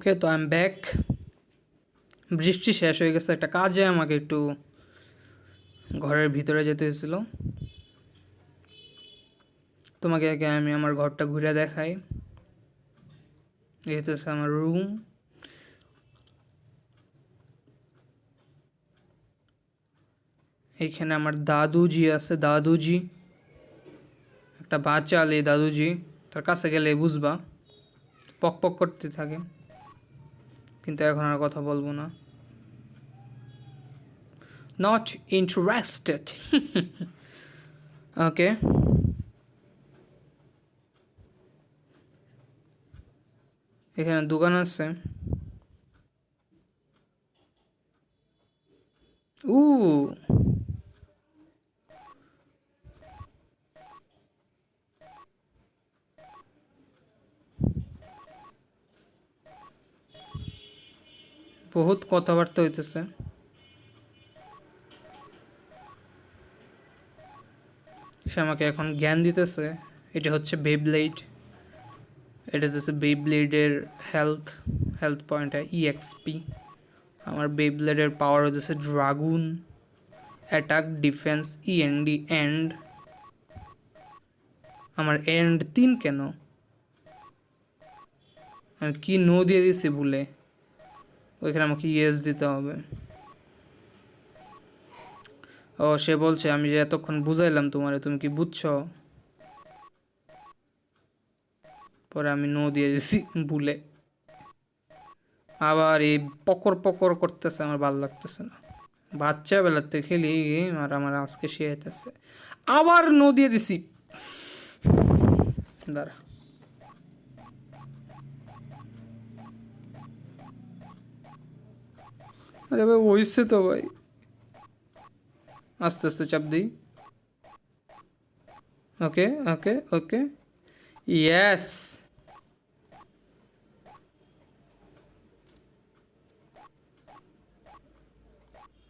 ওকে, তো I am back. বৃষ্টি শেষ হয়ে গেছে, একটা কাজে আমাকে একটু ঘরের ভিতরে যেতে হয়েছিল। তোমাকে আগে আমি আমার ঘরটা ঘুরে দেখাই। এই হচ্ছে আমার রুম। এইখানে আমার দাদুজি আছে, দাদুজি একটা বাচাল। এই দাদুজি, তার কাছে গেলে বুঝবা, পক পক করতে থাকে, কিন্তু এখন আর কথা বলবো না। Not interested. ওকে, এখানে দোকান আছে। উ বহুত কথাবার্তা হইতেছে। সে আমাকে এখন জ্ঞান দিতেছে। এটা হচ্ছে বেব্লেড। এটা হচ্ছে বেব্লেডের হেলথ হেলথ পয়েন্ট ইএক্সপি। আমার বেব্লেডের পাওয়ার হচ্ছে ড্রাগুন, অ্যাটাক, ডিফেন্স, ইএনডি, এন্ড। আমার এন্ড 3 কেন? আমি কি নো দিয়ে দিছি ভুলে? ওইখানে আমাকে ইয়েস দিতে হবে। ও, সে বলছে আমি যে এতক্ষণ বুঝাইলাম তোমারে, তুমি কি বুঝছো? পরে আমি নো দিয়ে দিছি ভুলে। আবার এই পকর পকর করতেছে, আমার ভালো লাগতেছে না। বাচ্চা বেলাতে খেলি গেম, আর আমার আজকে শিখাইতেছে। আবার নো দিয়ে দিছি। দাঁড়া, আরে ভাই হইছে তো ভাই, আস্তে আস্তে চাপ দিই। ওকে ওকে ওকে, ইয়েস।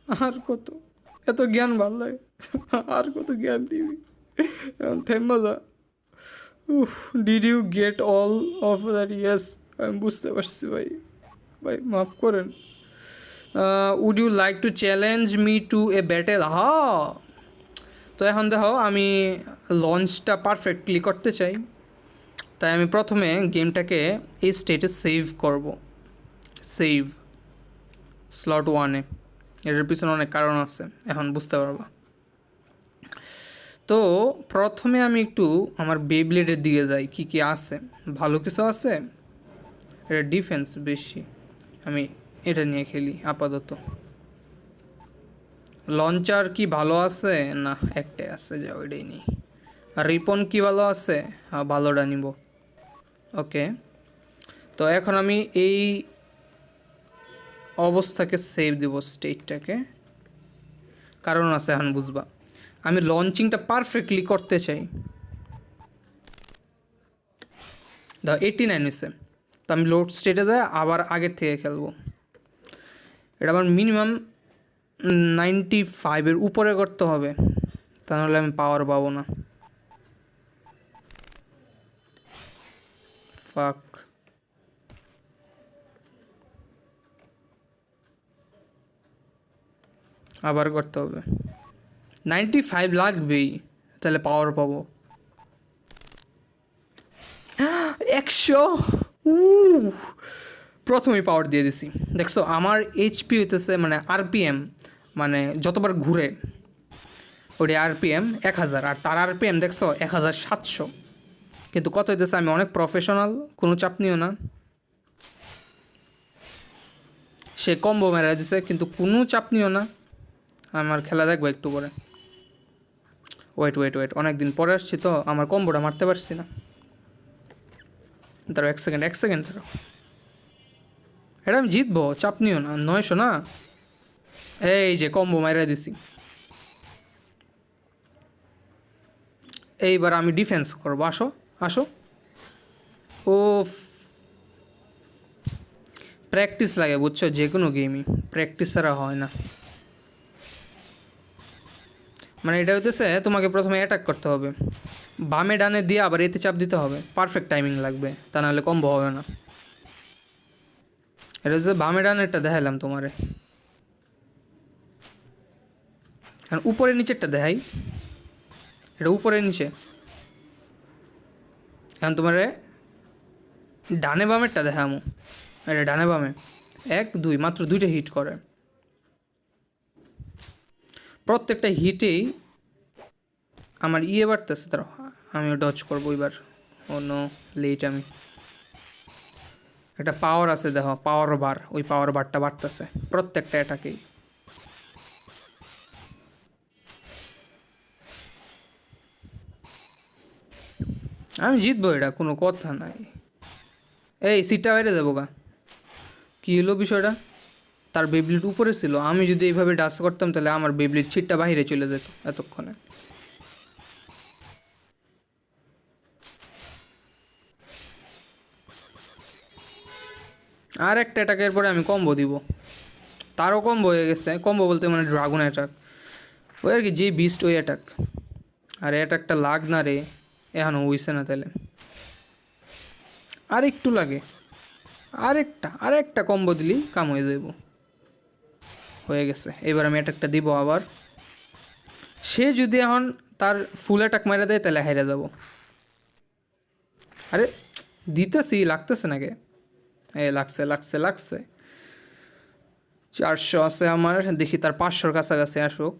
আর কত, এত জ্ঞান ভাল লাগে। আর কত জ্ঞান দিবি, এখন থেমে যা। উফ, did you get all of that? Yes, আমি বুঝতে পারছি ভাই। ভাই মাফ করেন। Would you like to challenge me to a battle? হ্যাঁ, তো এখন দেখো, আমি লঞ্চটা পারফেক্টলি করতে চাই, তাই আমি প্রথমে গেমটাকে এই স্টেটে সেভ করব। সেভ স্লট 1-এ। এটার পিছনে অনেক কারণ আছে, এখন বুঝতে পারবা। তো প্রথমে আমি একটু আমার বেব্লেডের দিকে যাই, কি কি আছে। ভালো কিছু আছে, এটা ডিফেন্স বেশি, আমি এটা নিয়ে খেলি আপাতত। লঞ্চার কি ভালো আছে? না, একটাই আছে, যা ওইটাই নিই। আর রিপন কি ভালো আছে? হ্যাঁ, ভালোটা নিব। ওকে, তো এখন আমি এই অবস্থাকে সেভ দিব, স্টেটটাকে। কারণ আছে, এখন বুঝবা। আমি লঞ্চিংটা পারফেক্টলি করতে চাই। ধর 89 হয়েছে, তো আমি লোড স্টেটে যাই, আবার আগের থেকে খেলবো। এটা আমার মিনিমাম 95-এর উপরে করতে হবে, তা নাহলে আমি পাওয়ার পাবো না। ফাক, আবার করতে হবে। 95 লাগবেই, তাহলে পাওয়ার পাবো। 100! প্রথমেই পাওয়ার দিয়ে দিছি। দেখছো আমার এইচপি হইতেছে, মানে আরপিএম, মানে যতবার ঘুরে ওটি আরপিএম 1000, আর তার আরপিএম দেখছো 1700। কিন্তু কত হইতেছে, আমি অনেক প্রফেশনাল, কোনো চাপ নিও না। সে কম্বো মেরা দিছে, কিন্তু কোনো চাপ নিও না, আমার খেলা দেখবো একটু পরে। ওয়েট ওয়েট ওয়েট, অনেক দিন পরে আসছি তো, আমার কম্বোটা মারতে পারছি না। ধরো 1 সেকেন্ড, 1 সেকেন্ড ধরো। এটা আমি জিতবো, চাপ নিও না। 900 না, এই যে কম্বো মাইরা দিছি। এইবার আমি ডিফেন্স করবো, আসো আসো। ও, প্র্যাকটিস লাগে বুঝছো, যে কোনো গেমই প্র্যাকটিস ছাড়া হয় না। মানে এটা হইতেছে, তোমাকে প্রথমে অ্যাটাক করতে হবে, বামে ডানে দিয়ে আবার এতে চাপ দিতে হবে, পারফেক্ট টাইমিং লাগবে, তা নাহলে কম্বো হবে না। এটা যে বামে ডানেরটা দেখাইলাম তোমারে, আর উপরে নিচেরটা দেখাই, এটা উপরে নিচে। এখন তোমারে ডানে বামেরটা দেখামো, এটা ডানে বামে 1 2 মাত্র 2টা হিট করে, প্রত্যেকটা হিটেই আমার ইয়ে বাড়তেছে। তার আমিও ডজ করবো এবার, অন্য লেট আমি একটা পাওয়ার আছে দেখো, পাওয়ার বার, ওই পাওয়ার বারটা বাড়তেছে প্রত্যেকটা অ্যাটাকেই। আমি জিতবো, এটা কোনো কথা নাই। এই সিটটা বাইরে যাবো গা, কী হলো বিষয়টা? তার বেবলিট উপরে ছিল, আমি যদি এইভাবে ডাস করতাম তাহলে আমার বেবলিট ছিটটা বাইরে চলে যেত এতক্ষণে। আর একটা অ্যাটাকের পরে আমি কম্বো দিব, তারও কম্বো হয়ে গেছে। কম্বো বলতে মানে ড্রাগন অ্যাটাক, ওই আর কি, যে বিস্ট ওই অ্যাটাক। আর অ্যাটাকটা লাগ না রে, এখনও হইছে না তাহলে, আর একটু লাগে, আরেকটা কম্বো দিলেই কাম হয়ে যাইব। হয়ে গেছে, এবার আমি অ্যাটাকটা দিব আবার। সে যদি এখন তার ফুল অ্যাটাক মেরে দেয় তাহলে হেরে যাব। আরে দিতেছি, লাগতেছে নাকি? লাগছে লাগছে লাগছে। 400 আছে আমার, দেখি তার 500-র কাছাকাছি আসুক।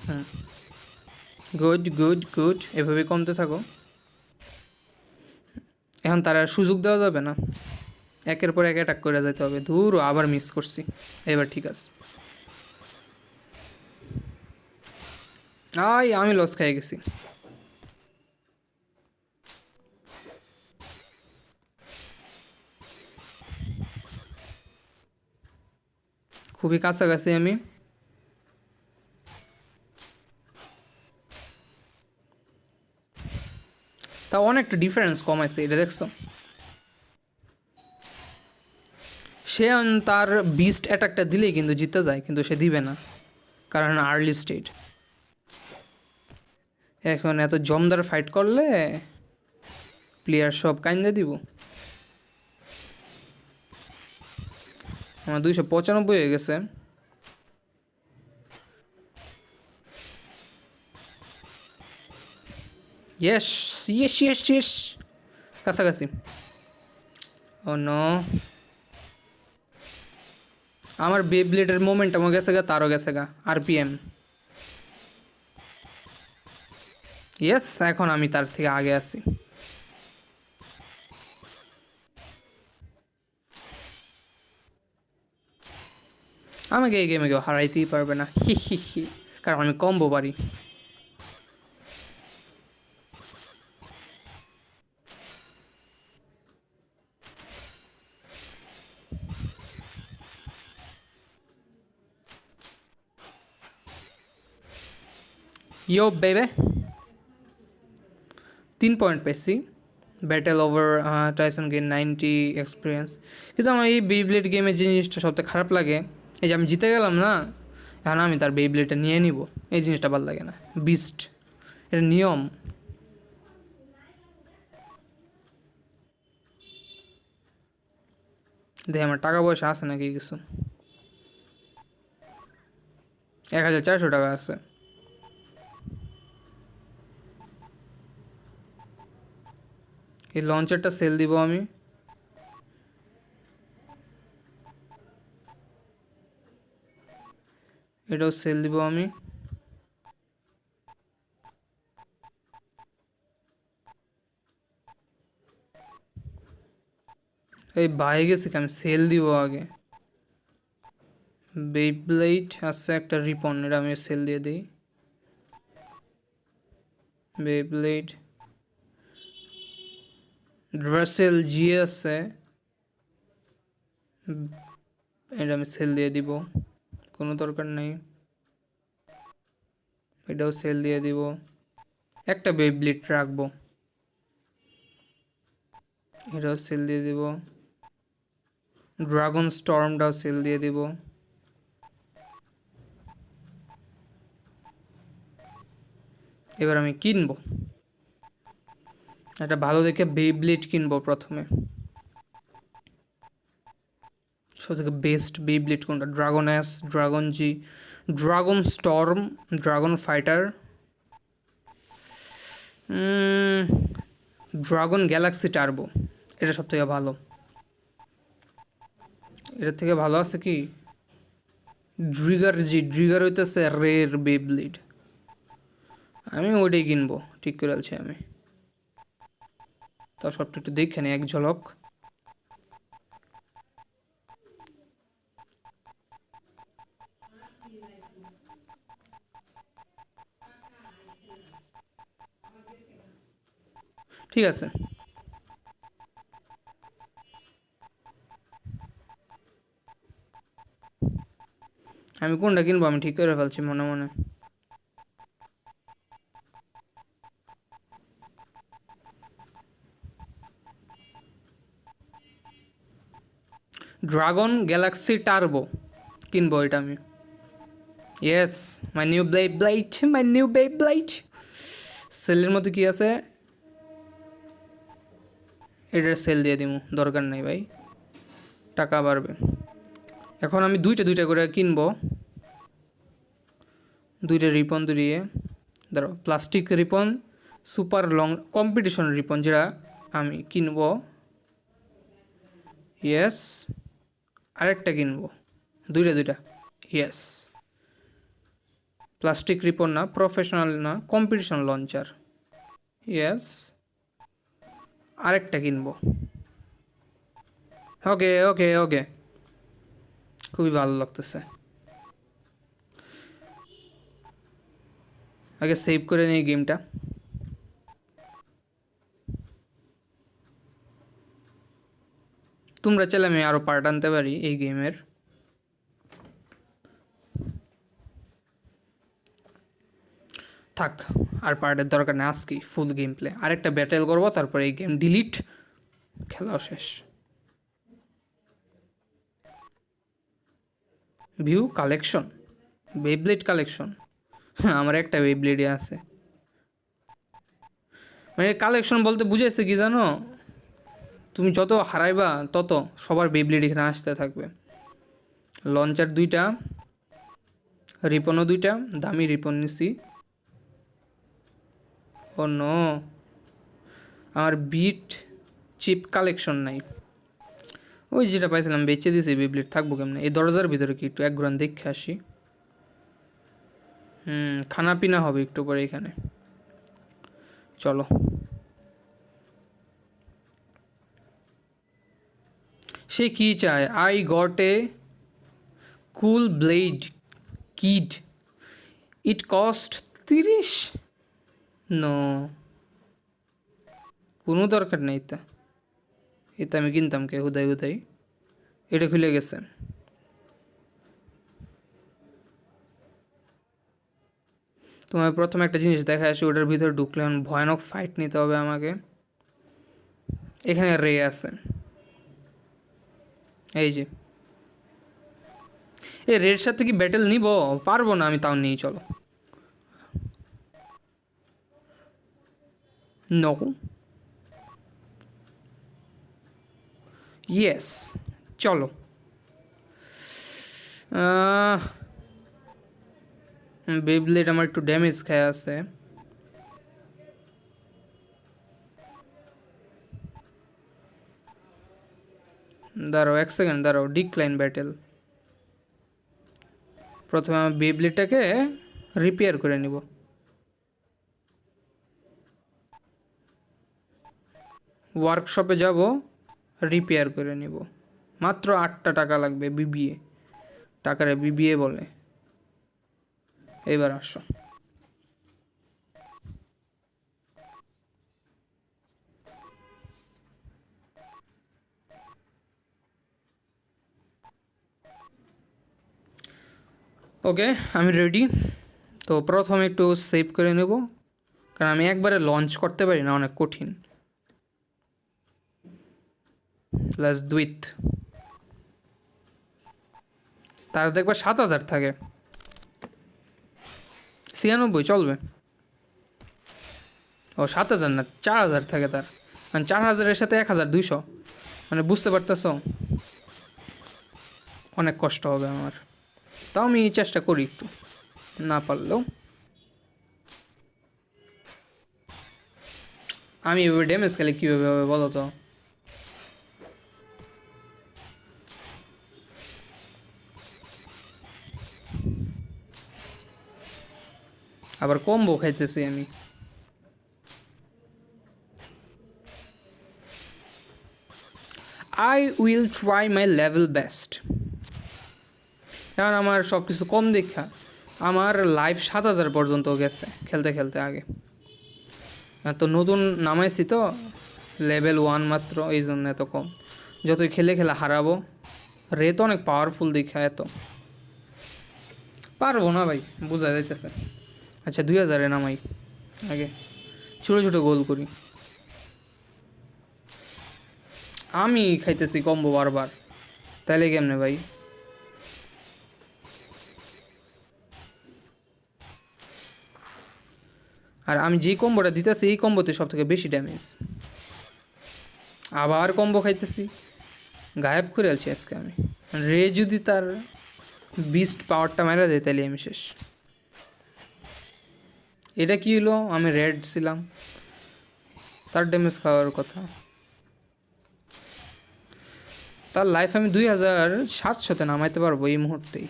হুম, গুড গুড গুড, এভাবে কমতে থাকো। এখন তার আর সুযোগ দেওয়া যাবে না, একের পর এক অ্যাটাক করে যেতে হবে। দূর, আবার মিস করছি, এবার ঠিক আছে। আমি লস খেয়ে গেছি। খুবই কাছাকাছি আমি। তা অনেকটা ডিফারেন্স কমাইছে, এটা দেখছো? সে তার বিস্ট অ্যাটাকটা দিলেই কিন্তু জিতে যায়, কিন্তু সে দিবে না, কারণ আর্লি স্টেট। এখন এত জমদার ফাইট করলে প্লেয়ার সব কাইন্দে দিব। আমার 295 হয়ে গেছে। ইয়েস ইয়েস ইয়েস ইয়েস, কাছাকাছি। ও নো, আমার বেব্লেডের মোমেন্টামও গেছে গা, তারও গেছে গা আরপিএম। ইয়েস, এখন আমি তার থেকে আগে আছি। আমাকে এই গেমে কেউ হারাইতেই পারবে না, হি হি হি, কারণ আমি কম্বো পারি। ইয়ো বেবে, 3 পয়েন্ট পেয়েছি। Battle over Tyson gain 90 experience. কিন্তু আমার এই বেইব্লেড গেমের যে জিনিসটা সবথেকে খারাপ লাগে, এই যে আমি জিতে গেলাম না, এখন আমি তার বেইব্লেডটা নিয়ে নিব, এই জিনিসটা ভালো লাগে না। বিস্ট, এটা নিয়ম। দেখে আমার টাকা পয়সা আছে নাকি কিছু। 1400 টাকা আছে। এই লঞ্চারটা সেল দিব আমি। এটাও সেল দিব আমি। এই বাইরে গেছি, আমি সেল দিব আগে। বেইব্লেড আছে একটা, রিপন, এটা আমি সেল দিয়ে দিই। বেইব্লেড ড্রেসেল জি আছে, এটা আমি সেল দিয়ে দিব, কোনো দরকার নেই। এটাও সেল দিয়ে দিব। একটা বেইব্লেড রাখবো, এটাও সেল দিয়ে দিব। ড্রাগন স্টর্মটাও সেল দিয়ে দিব। এবার আমি কিনবো একটা ভালো দেখে বেইব্লেড কিনবো প্রথমে। সবথেকে বেস্ট বেইব্লেড কোনটা? Dragon ace, dragon G, dragon storm, dragon fighter, dragon galaxy turbo, এটা সব থেকে ভালো। এটার থেকে ভালো আছে কি ড্রিগার জি, ড্রিগার হইতেছে রের বেইব্লেড, আমি ওইটাই কিনবো ঠিক করে আছি আমি। তো সবটা একটু দেখে নি এক ঝলক। ঠিক আছে, আমি কোনটা কিনবো আমি ঠিক করে ফেলছি মনে মনে। ড্রাগন গ্যালাক্সি টার্বো কিনবো এটা আমি। Yes, my new Beyblade, my new Beyblade. সেলের মধ্যে কি আছে এটার সেল দিয়ে দিব, দরকার নেই ভাই, টাকা বাড়বে। এখন আমি দুইটা দুইটা করে কিনবো, দুইটা রিপন দিয়ে। ধরো plastic Ripon, super long competition Ripon যেটা আমি কিনবো। ইয়েস, আরেকটা কিনবো, দুইটা দুইটা। ইয়েস, প্লাস্টিক রিপন না, প্রফেশনাল না, কম্পিটিশন লঞ্চার। ইয়েস, আরেকটা কিনবো। ওকে ওকে ওকে, খুবই ভালো লাগতেছে। আগে সেভ করে নিই গেমটা। তোমরা চাইলে আমি আরও পার্ট আনতে পারি এই গেমের। থাক, আর পার্টের দরকার নেই, আজকেই ফুল গেম প্লে। আরেকটা ব্যাটেল করবো, তারপরে এই গেম ডিলিট, খেলাও শেষ। ভিউ কালেকশন, বেইব্লেড কালেকশন, আমার একটা বেইব্লেডই আছে। মানে কালেকশন বলতে বুঝাইছে কি জানো, তুমি যত হারাইবা তত সবার বেইব্লেড এখানে আসতে থাকবে। লঞ্চার দুইটা, রিপনও দুইটা, দামি রিপন নিছি। ও নো, আমার বিট চিপ কালেকশন নাই। ওই যেটা পাইছিলাম বেচে দিয়েছি, বেইব্লেড থাকবো কেমনে। এই দরজার ভিতরে কি একটু এক ঘুরান দেখে আসি। খানা পিনা হবে একটু পরে এখানে, চলো। সে কি চায়? I got a cool blade kid, it cost 30। No, কোনো দরকার নেই তা, এটা আমি কিনতাম কে হুদাই হুদাই। এটা খুলে গেছে। তোমার প্রথমে একটা জিনিস দেখা আসে, ওটার ভিতরে ঢুকলে ভয়ানক ফাইট নিতে হবে আমাকে। এখানে রে আছে, এই যে এই রের সাথে কি ব্যাটেল নিব? পারবো না আমি, তাও নিই, চলো। নো, ইয়েস, চলো। বেইব্লেড আমার একটু ড্যামেজ খায় আছে। দাঁড়াও এক সেকেন্ড, দাঁড়াও, ডিক্লাইন ব্যাটেল। প্রথমে আমি বেইব্লেডটাকে রিপেয়ার করে নিব। ওয়ার্কশপে যাব, রিপেয়ার করে নিব। মাত্র 8টা টাকা লাগবে, বিবিএ টাকারে বিবিএ বলে। এবার আসো। ওকে, আমি রেডি। তো প্রথমে একটু সেভ করে নেব, কারণ আমি একবারে লঞ্চ করতে পারি না, অনেক কঠিন। Let's do it. তার দেখবা 7000 থাকে, 96 চলবে। ও 7000 না, 4000 থাকে তার, মানে 4000-এর সাথে 1200, মানে বুঝতে পারতেছ। অনেক কষ্ট হবে আমার, তাও আমি চেষ্টা করি একটু, না পারলেও। আমি এভাবে ড্যামেজ খেলে কীভাবে হবে বলো তো? আবার কম্বো খাইতেছি আমি। I will try my level best. এখন আমার সব কিছু কম দেখা আমার লাইফ 7,000 পর্যন্ত গেছে খেলতে খেলতে আগে। তো নতুন নামাইছি তো, লেভেল 1 মাত্র, এই জন্য এত কম। যতই খেলে খেলে হারাবো। রে তো অনেক পাওয়ারফুল দেখা এত পারবো না ভাই, বোঝা যাইতেছে। আচ্ছা 2,000-এ নামাই আগে, ছোটো ছোটো গোল করি। আমি খাইতেছি কম্বো বারবার, তাইলে কেমনে ভাই? আর আমি যেই কম্বোটা দিতেছি এই কম্বোতে সব থেকে বেশি ড্যামেজ। আবার কম্বো খাইতেছি, গায়েব করে আলছি আজকে আমি। রে যদি তার বিস্ট পাওয়ারটা মেরা দেয় তাহলে আমি শেষ। এটা কি হলো? আমি রেড ছিলাম, তার ড্যামেজ খাওয়ার কথা। তার লাইফ আমি 2,700-তে নামাইতে পারবো এই মুহূর্তেই,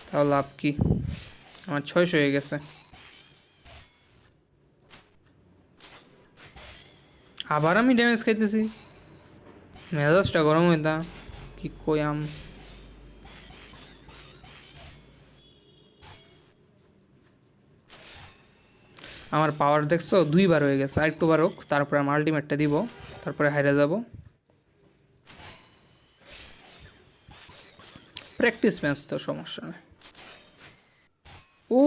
তাও লাভ কি? আমার 600 হয়ে গেছে। আবার আমি ড্যামেজ খাইতেছি, মেজাজটা গরম হইতা কি কইয়াম। আমার পাওয়ার দেখছো 2বার হয়ে গেছে, আরেকটু বার হোক, তারপরে আমি আলটিমেটটা দিব, তারপরে হাইরে যাব। প্র্যাকটিস ম্যাচ তো সমস্যা নেই। ও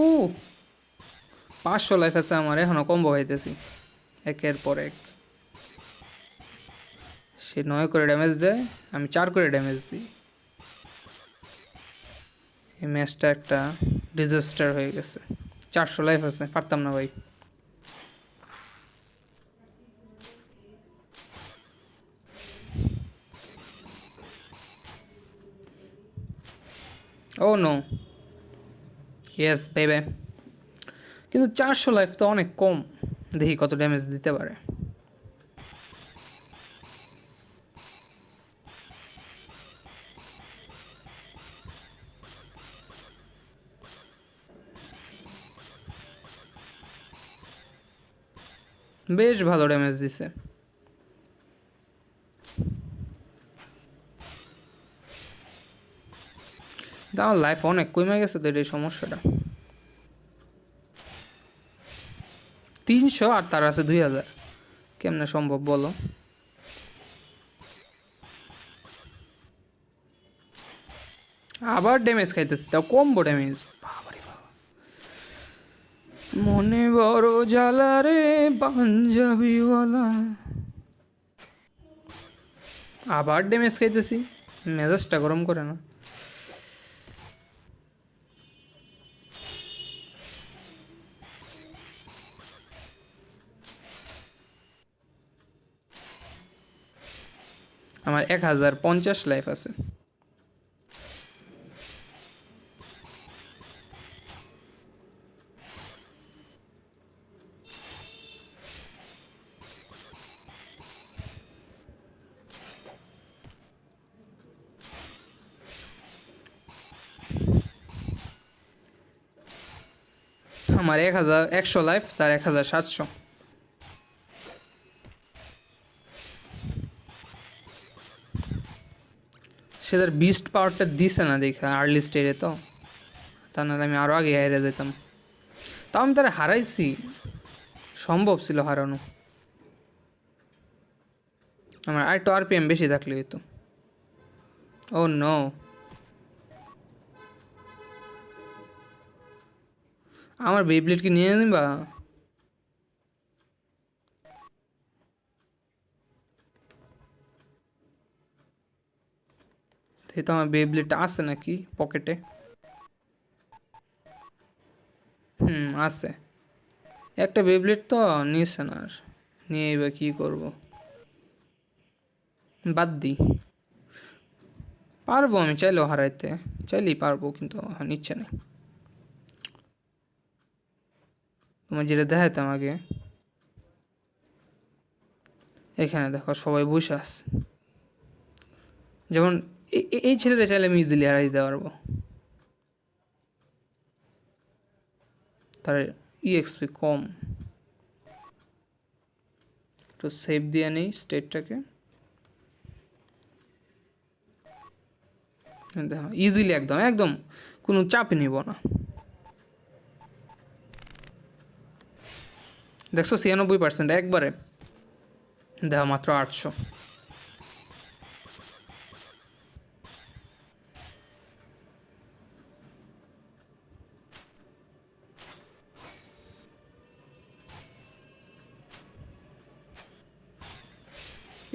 500 লাইফ আছে আমার, এখনও কম্বো খাইতেছি একের পর এক। সে 9 করে ড্যামেজ দেয়, আমি 4 করে ড্যামেজ দিই। এই ম্যাচটা একটা ডিজাস্টার হয়ে গেছে। 400 লাইফ আছে, পারতাম না ভাই। ও নো, ইয়েস বেবে। কিন্তু 400 লাইফ তো অনেক কম, দেখি কত ড্যামেজ দিতে পারে। বেশ ভালো ড্যামেজ দিছে। আমার লাইফ অনেক কমে গেছে তো, এটাই সমস্যাটা। 300 আর তার আছে 2,000, কেমনে সম্ভব বলো? আবার ড্যামেজ খাইতেছি, তাও কম্বো ড্যামেজ। বাবারে বাবা, মনে বড় জ্বালা রে পাঞ্জাবিওয়ালা। আবার ড্যামেজ খাইতেছি, মেজাজটা গরম করে না। আমার 1,050 লাইফ আছে। আমার 1,100 লাইফ, তার 1,700। সে তার বিস্ট পাওয়ারটা দিছে না দেখা আর্লি স্টেজে, তো তা নাহলে আমি আরও আগে হারিয়ে যেতাম। তাও আমি তারা হারাইছি, সম্ভব ছিল হারানো। আমার আরেকটু আরপিএম বেশি থাকলে হইতো। ও নো, আমার বেইব্লেড কি নিয়ে নিবা? এই তো আমার বেইব্লেডটা আছে নাকি পকেটে? আছে একটা বেইব্লেড তো, নিচ্ছে না আর, নিয়ে এবার কী করবো, বাদ দিই। পারবো, আমি চাইলেও হারাইতে চাইলেই পারবো, কিন্তু এখন ইচ্ছা নেই। তোমার যেটা দেখাইতাম আগে, এখানে দেখো সবাই বসে আছে। যেমন এই ছেলেটা চাইলে আমি ইজিলি হারাই দিতে পারবো, তার ইএক্সপি কম। একটু সেভ দিয়ে নেই স্টেটটাকে। দেখো ইজিলি একদম একদম কোনো চাপই নিব না। দেখছো 96% একবারে। দেখো মাত্র 800।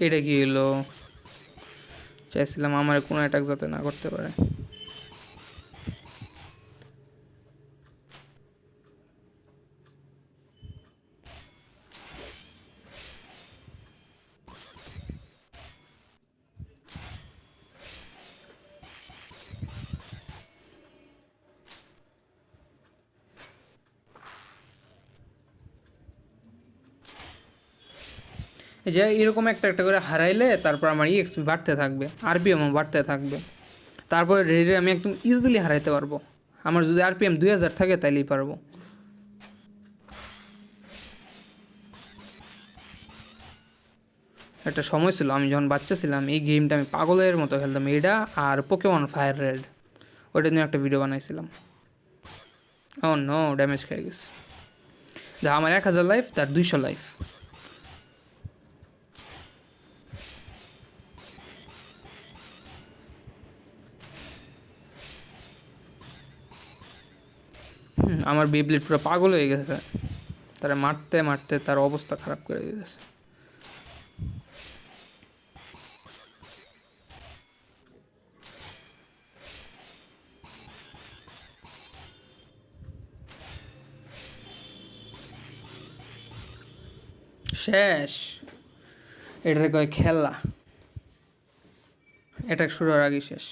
এটা কি হলো? চাইছিলাম আমার কোনো অ্যাটাক যাতে না করতে পারে। এই যে এরকম একটা একটা করে হারাইলে তারপর আমার ইএক্সপি বাড়তে থাকবে, আরপিএমও বাড়তে থাকবে, তারপরে রেডে আমি একদম ইজিলি হারাইতে পারবো। আমার যদি আরপিএম 2000 থাকে তাইলেই পারবো। একটা সময় ছিল আমি যখন বাচ্চা ছিলাম এই গেমটা আমি পাগলের মতো খেলতাম, এটা আর পোকেমন ফায়ার রেড, ওইটা নিয়ে একটা ভিডিও বানাইছিলাম। ও নো, ড্যামেজ খেয়ে গেছে। আমার 1000 লাইফ, তার 200 লাইফ। আমার বেবলেট পুরো পাগল হয়ে গেছে, তারা মারতে মারতে তার অবস্থা খারাপ করে দিয়েছে। শেষ, এটারে কয় খেলা, এটা শুরু হওয়ার আগে শেষ।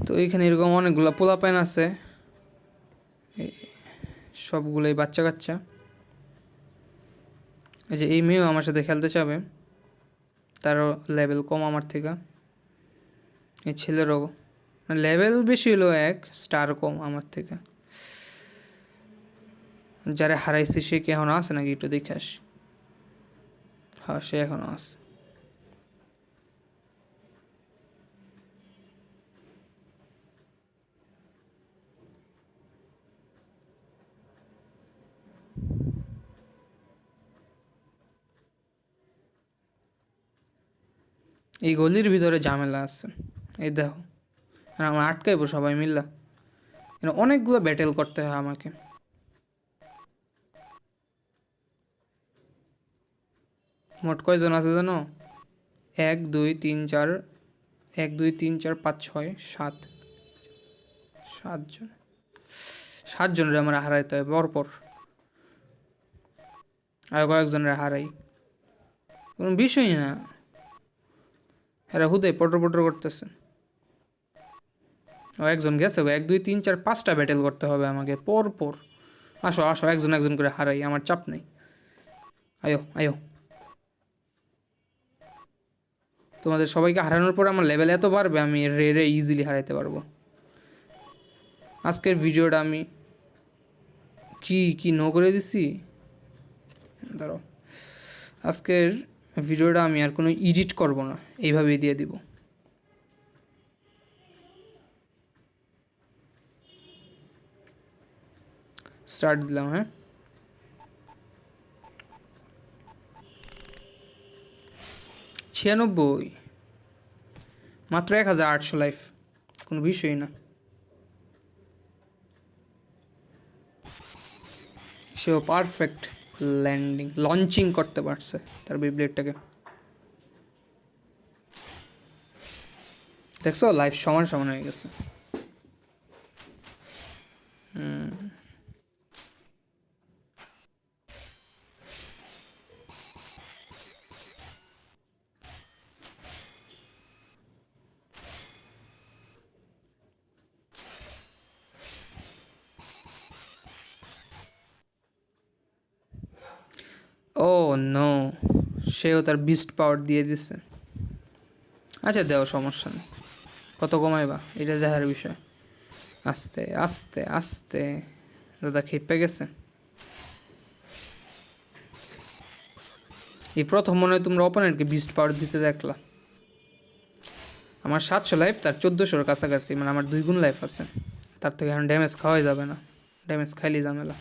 তো এইখানে এরকম অনেকগুলো পোলাপাইন আছে, সবগুলোই বাচ্চা কাচ্চা। এই যে এই মেয়েও আমার সাথে খেলতে চাবে, তারও লেভেল কম আমার থেকে। এই ছেলেরও লেভেল বেশি হলো, 1 স্টার কম আমার থেকে। যারা হারাইছি সে কি এখনো আছে নাকি একটু দেখে আসি। হ্যাঁ, সে এখনো আছে। এই গলির ভিতরে ঝামেলা আছে, এই দেখো। আর আমার আটকাইবো সবাই মিল্লা, অনেকগুলো ব্যাটেল করতে হয় আমাকে। মোট কয়জন আছে জানো? 1 2 3 4, 1 2 3 4 5 6 7, 7জন। 7জনের আমার হারাইতে হয় পরপর, আর কয়েকজনের হারাই কোনো বিষয়ই না। এরা হুদাই পটর পটর করতেছে। ও একজন গেছে, 1 2 3 4 5টা ব্যাটেল করতে হবে আমাকে পরপর। আসো আসো, একজন একজন করে হারাই, আমার চাপ নেই। আয়ো আয়ো। তোমাদের সবাইকে হারানোর পর আমার লেভেল এত বাড়বে, আমি রে ইজিলি হারাইতে পারবো। আজকের ভিডিওটা আমি কি কি নো করে দিছি, ধরো আজকের ভিডিওটা আমি আর কোনো এডিট করব না, এইভাবেই দিয়ে দিব। স্টার্ট দিলাম। হ্যাঁ, 96, মাত্র 1800 লাইফ, কোনো বিষয়ই না। সেও পারফেক্ট লঞ্চিং করতে পারছে তার বেব্লেডটাকে। দেখছো লাইফ সমান সমান হয়ে গেছে। ও নো, সেও তার বিস্ট পাওয়ার দিয়ে দিচ্ছে। আচ্ছা দেও, সমস্যা নেই। কত কমাইবা এটা দেখার বিষয়। আস্তে আস্তে আস্তে। দাদা খেপে গেছে। এই প্রথম মনে হয় তোমরা অপোনেন্টকে বিস্ট পাওয়ার দিতে দেখলা। আমার 700 লাইফ, তার 1400-র কাছাকাছি, মানে আমার 2 গুণ লাইফ আছে। তার থেকে এখন ড্যামেজ খাওয়াই যাবে না, ড্যামেজ খাইলেই ঝামেলা।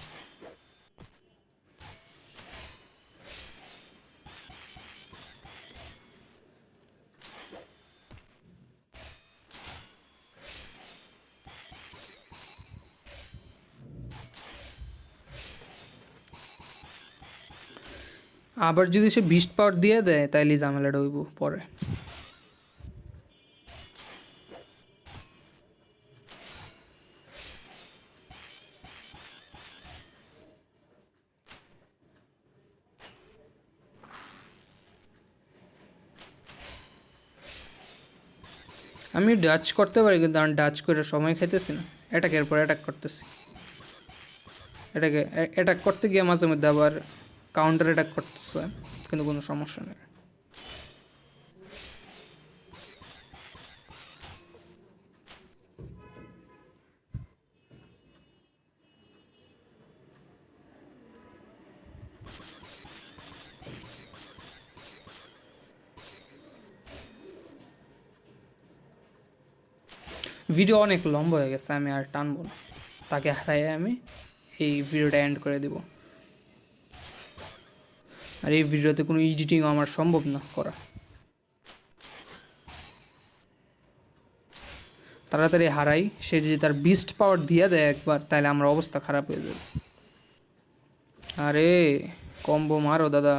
আবার যদি সে বিস্ট পাওয়ার দিয়ে দেয় তাইলে ঝামেলাটা হইব পরে। আমি ডাচ করতে পারি, কিন্তু আমি ডাচ করে সময় খাইতেছি না, অ্যাটাকের পর অ্যাটাক করতেছি। এটাকে অ্যাটাক করতে গিয়ে মাঝে মধ্যে আবার কাউন্টার অ্যাটাক করতেছে, কিন্তু কোনো সমস্যা নেই। ভিডিও অনেক লম্বা হয়ে গেছে, আমি আর টানবো না। তাকে হারাই আমি এই ভিডিওটা এন্ড করে দেব। আর এই ভিডিওতে কোনো এডিটিংও আমার সম্ভব না করা। তাড়াতাড়ি হারাই, সে যদি তার বিস্ট পাওয়ার দিয়ে দেয় একবার, তাহলে আমার অবস্থা খারাপ হয়ে যাবে। আরে কম্বো মারো দাদা।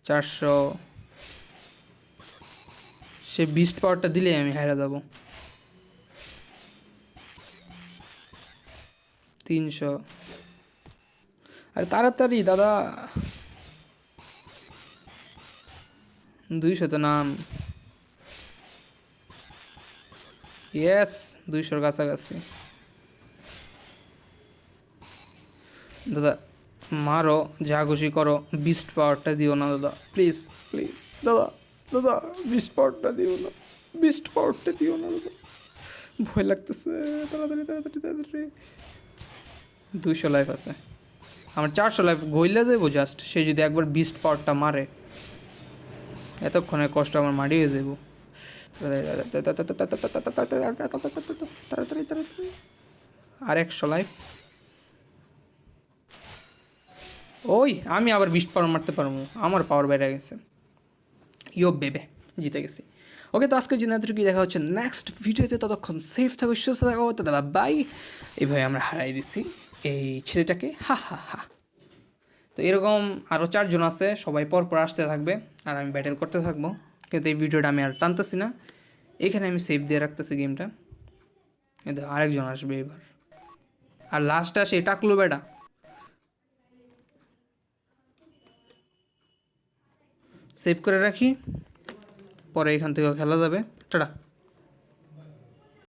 400। সে বিস্ট পাওয়ারটা দিলেই আমি হারা যাব। 300। আরে তাড়াতাড়ি দাদা। 200 তো নাম। ইয়েস, 200-র কাছাকাছি। দাদা মারো, যা খুশি করো, বিস্ট পাওয়ারটা দিও না দাদা, প্লিজ প্লিজ দাদা। দাদা বিস্ট পাওয়ারটা দিও না, বিস্ট পাওয়ারটা দিও না দাদা, ভয় লাগতেছে। তাড়াতাড়ি তাড়াতাড়ি তাড়াতাড়ি। 200 লাইফ আছে, আমার 400 লাইফ গইলে যাবো জাস্ট। সে যদি একবার বিস্ট পাওয়ারটা মারে, এতক্ষণে কষ্ট আমার মারি হয়ে যাবো। তাড়াতাড়ি তাড়াতাড়ি। আর 100 লাইফ। ওই আমি আবার বিস্ট পাওয়ার মারতে পারবো, আমার পাওয়ার বেড়ে গেছে। ইয়ো বেবে, জিতে গেছি। ওকে, তো আজকের জন্য এতটুকুই, দেখা হচ্ছে নেক্সট ভিডিওতে। ততক্ষণ সেফ থাকো, সুস্থ থাকো, দাদা বাই। এইভাবে আমরা হারাই দিছি এই ছেলেটাকে, হা হা হা। তো এরকম আরও 4 জন আছে, সবাই পরপর আসতে থাকবে আর আমি ব্যাটেল করতে থাকবো। কিন্তু এই ভিডিওটা আমি আর টানতেছি না, এখানে আমি সেভ দিয়ে রাখতেছি গেমটা। কিন্তু আরেকজন আসবে এবার, আর লাস্টটা সেই টাকলু বেটা। সেভ করে রাখি, পরে এখান থেকেও খেলা যাবে। টাটা।